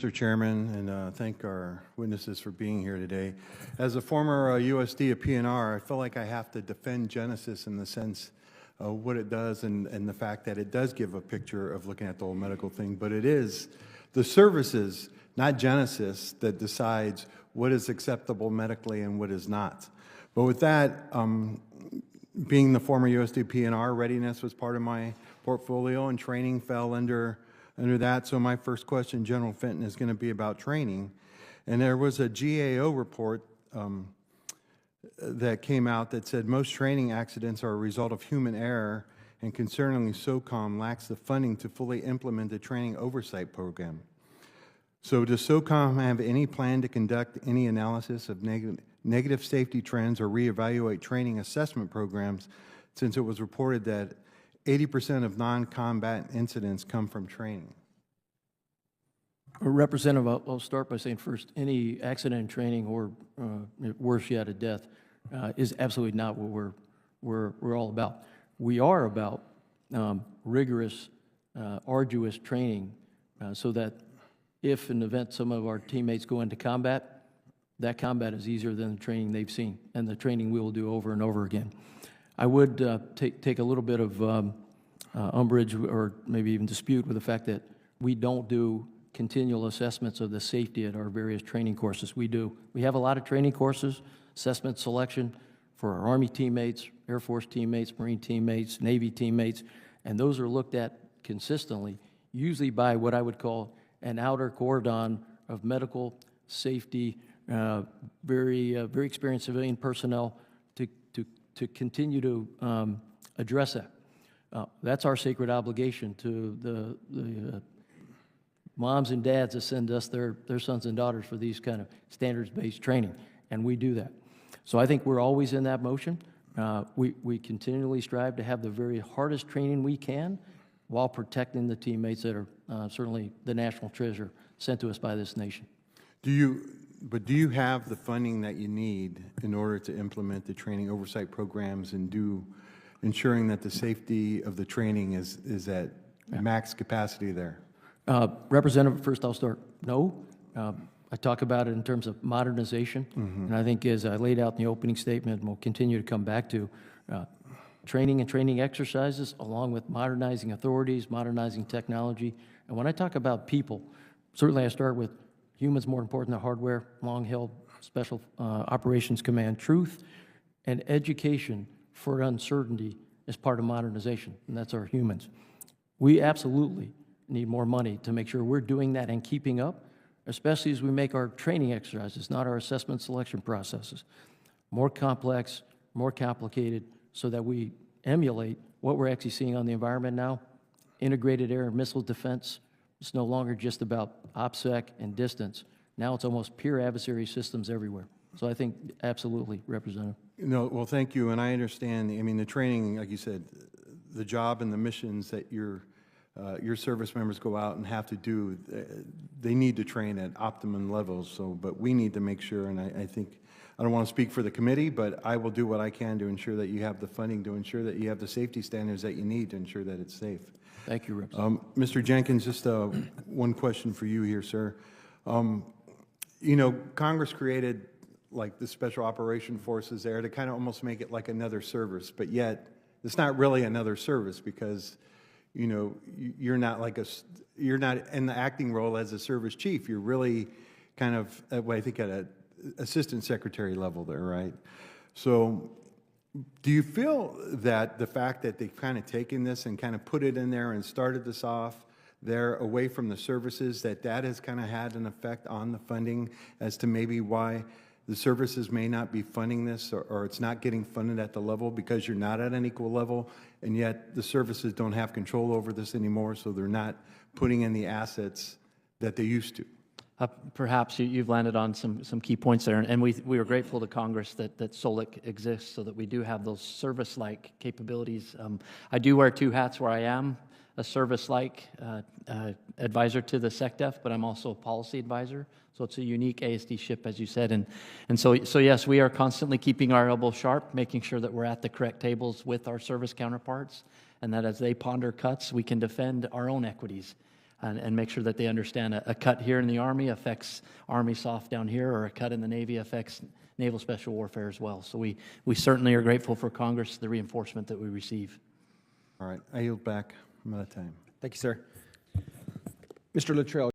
Mr. Chairman, and thank our witnesses for being here today. As a former USD of PNR, I feel like I have to defend Genesis in the sense of what it does and the fact that it does give a picture of looking at the whole medical thing, but it is the services, not Genesis, that decides what is acceptable medically and what is not. But with that, being the former USD PNR, readiness was part of my portfolio, and training fell under that. So my first question, General Fenton, is going to be about training. And there was a GAO report that came out that said most training accidents are a result of human error, and concerningly, SOCOM lacks the funding to fully implement the training oversight program. So does SOCOM have any plan to conduct any analysis of negative safety trends or reevaluate training assessment programs, since it was reported that 80% of non-combat incidents come from training? Representative, I'll start by saying first, any accident in training or worse yet, a death is absolutely not what we're all about. We are about rigorous, arduous training so that if in the event some of our teammates go into combat, that combat is easier than the training they've seen and the training we will do over and over again. I would take a little bit of umbrage or maybe even dispute with the fact that we don't do continual assessments of the safety at our various training courses. We do. We have a lot of training courses, assessment selection for our Army teammates, Air Force teammates, Marine teammates, Navy teammates, and those are looked at consistently, usually by what I would call an outer cordon of medical safety, very experienced civilian personnel to continue to address that. That's our sacred obligation to the moms and dads that send us their sons and daughters for these kind of standards-based training, and we do that. So I think we're always in that motion. We continually strive to have the very hardest training we can while protecting the teammates that are certainly the national treasure sent to us by this nation. Do you have the funding that you need in order to implement the training oversight programs and ensuring that the safety of the training is at max capacity there? Representative, first I'll start. No. I talk about it in terms of modernization, and I think as I laid out in the opening statement, and we'll continue to come back to, training and training exercises along with modernizing authorities, modernizing technology. And when I talk about people, certainly I start with humans more important than hardware, long-held Special Operations Command truth, and education for uncertainty is part of modernization, and that's our humans. We absolutely need more money to make sure we're doing that and keeping up, especially as we make our training exercises, not our assessment selection processes, more complex, more complicated, so that we emulate what we're actually seeing on the environment now. Integrated air and missile defense. It's no longer just about OPSEC and distance. Now it's almost peer adversary systems everywhere. So I think absolutely, Representative. No, well, thank you, and I understand. I mean, the training, like you said, the job and the missions that your service members go out and have to do, they need to train at optimum levels. So, but we need to make sure, and I think, I don't want to speak for the committee, but I will do what I can to ensure that you have the funding, to ensure that you have the safety standards that you need to ensure that it's safe. Thank you, Representative. Mr. Jenkins, just one question for you here, sir. You know, Congress created like the Special Operation Forces there to kind of almost make it like another service, but yet it's not really another service because, you know, you're not you're not in the acting role as a service chief. You're really kind of, I think, at an assistant secretary level there, right? So do you feel that the fact that they've kind of taken this and kind of put it in there and started this off there away from the services, that has kind of had an effect on the funding as to maybe why the services may not be funding this, or it's not getting funded at the level because you're not at an equal level, and yet the services don't have control over this anymore, so they're not putting in the assets that they used to? Perhaps you've landed on some key points there, and we are grateful to Congress that SOLIC exists so that we do have those service-like capabilities. I do wear two hats where I am a service-like advisor to the SecDef, but I'm also a policy advisor. So it's a unique ASD ship, as you said. And so yes, we are constantly keeping our elbow sharp, making sure that we're at the correct tables with our service counterparts, and that as they ponder cuts, we can defend our own equities. and make sure that they understand a cut here in the Army affects Army SOF down here, or a cut in the Navy affects Naval Special Warfare as well. So we certainly are grateful for Congress, the reinforcement that we receive. All right, I yield back. I'm out of time. Thank you, sir. Mr. Luttrell.